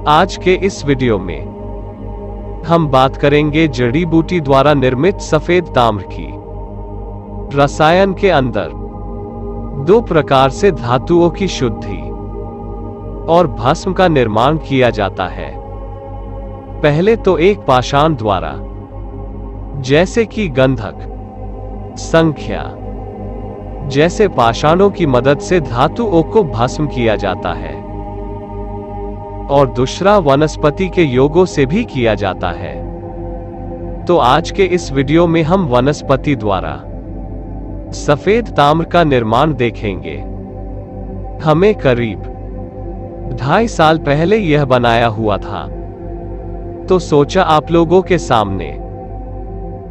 आज के इस वीडियो में हम बात करेंगे जड़ी बूटी द्वारा निर्मित सफेद ताम्र की। रसायन के अंदर दो प्रकार से धातुओं की शुद्धि और भस्म का निर्माण किया जाता है। पहले तो एक पाषाण द्वारा, जैसे कि गंधक, संख्या जैसे पाषाणों की मदद से धातुओं को भस्म किया जाता है, और दूसरा वनस्पति के योगों से भी किया जाता है। तो आज के इस वीडियो में हम वनस्पति द्वारा सफेद ताम्र का निर्माण देखेंगे। हमें करीब 2.5 साल पहले यह बनाया हुआ था, तो सोचा आप लोगों के सामने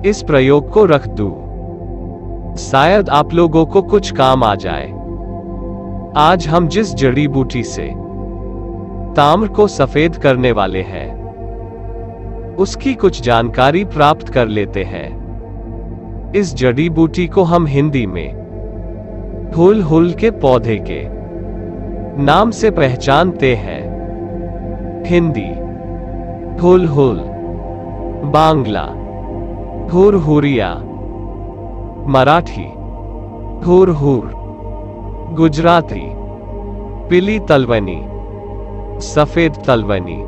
इस प्रयोग को रख दूं। शायद आप लोगों को कुछ काम आ जाए। आज हम जिस जड़ी बूटी से ताम्र को सफेद करने वाले हैं, उसकी कुछ जानकारी प्राप्त कर लेते हैं। इस जड़ी बूटी को हम हिंदी में हुल के पौधे के नाम से पहचानते हैं। हिंदी हुल, बांग्ला हुरिया, मराठी हुर, गुजराती पीली तलवनी, सफेद तलवनी।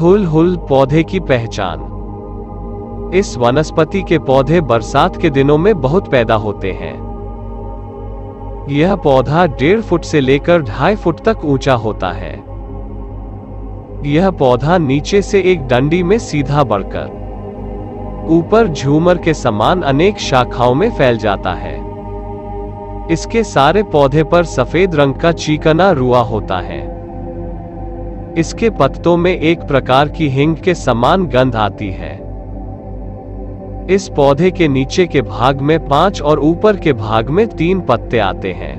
हुल पौधे की पहचान। इस वनस्पति के पौधे बरसात के दिनों में बहुत पैदा होते हैं। यह पौधा 1.5 फुट से लेकर 2.5 फुट तक ऊंचा होता है। यह पौधा नीचे से एक डंडी में सीधा बढ़कर ऊपर झूमर के समान अनेक शाखाओं में फैल जाता है। इसके सारे पौधे पर सफेद रंग का चिकना रुआ होता है। इसके पत्तों में एक प्रकार की हींग के समान गंध आती है। इस पौधे के नीचे के भाग में 5 और ऊपर के भाग में 3 पत्ते आते हैं।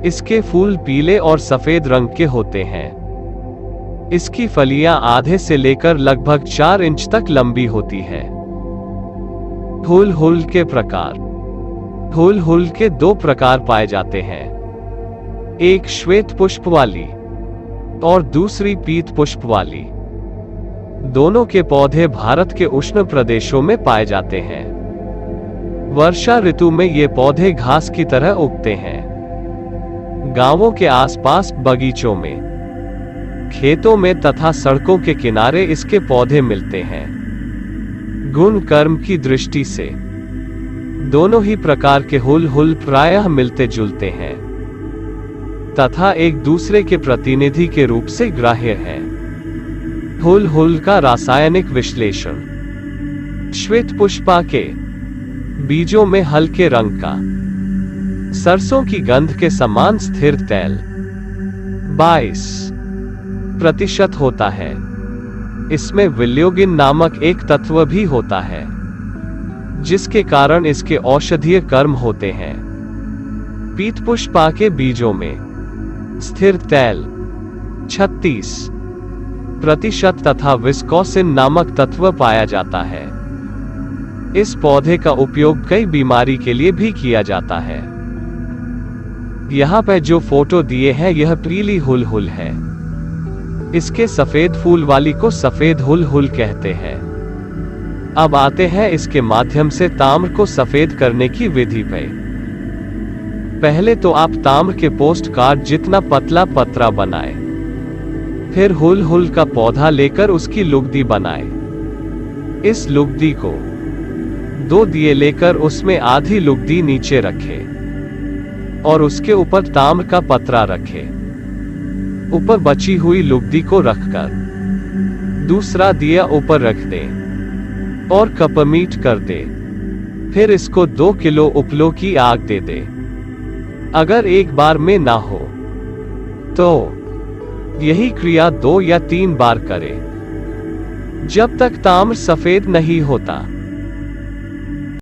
इसके फूल पीले और सफेद रंग के होते हैं। इसकी फलियां आधे से लेकर लगभग 4 इंच तक लंबी होती है। हुल के प्रकार। हुल के 2 प्रकार पाए जाते हैं, एक श्वेत पुष्प वाली और दूसरी पीत पुष्प वाली। दोनों के पौधे भारत के उष्ण प्रदेशों में पाए जाते हैं। वर्षा ऋतु में ये पौधे घास की तरह उगते हैं। गांवों के आसपास बगीचों में, खेतों में तथा सड़कों के किनारे इसके पौधे मिलते हैं। गुण कर्म की दृष्टि से दोनों ही प्रकार के हुल प्रायः मिलते जुलते हैं तथा एक दूसरे के प्रतिनिधि के रूप से ग्राह्य हैं। हुल का रासायनिक विश्लेषण। श्वेत पुष्पा के बीजों में हल्के रंग का, सरसों की गंध के समान स्थिर तैल 22% होता है। इसमें विल्योगिन नामक एक तत्व भी होता है, जिसके कारण इसके औषधीय कर्म होते हैं। पीत पुष्पा के बीजों में स्थिर तैल 36% तथा विस्कोसिन नामक तत्व पाया जाता है। इस पौधे का उपयोग कई बीमारी के लिए भी किया जाता है। यहाँ पर जो फोटो दिए हैं यह पीली हुल है। इसके सफेद फूल वाली को सफेद हुल कहते हैं। अब आते हैं इसके माध्यम से ताम्र को सफेद करने की विधि पे। पहले तो आप ताम्र के पोस्ट कार्ड जितना पतला पतरा बनाएं, फिर हुल का पौधा लेकर उसकी लुगदी बनाएं। इस लुगदी को 2 दिए लेकर उसमें आधी लुगदी नीचे रखें और उसके ऊपर ताम्र का पतरा रखें। ऊपर बची हुई लुगदी को रखकर दूसरा दिया ऊपर रख दें और कपमीट कर दें। फिर इसको 2 किलो उपलों की आग दे दें। अगर एक बार में ना हो तो यही क्रिया 2 या 3 बार करें, जब तक ताम्र सफेद नहीं होता।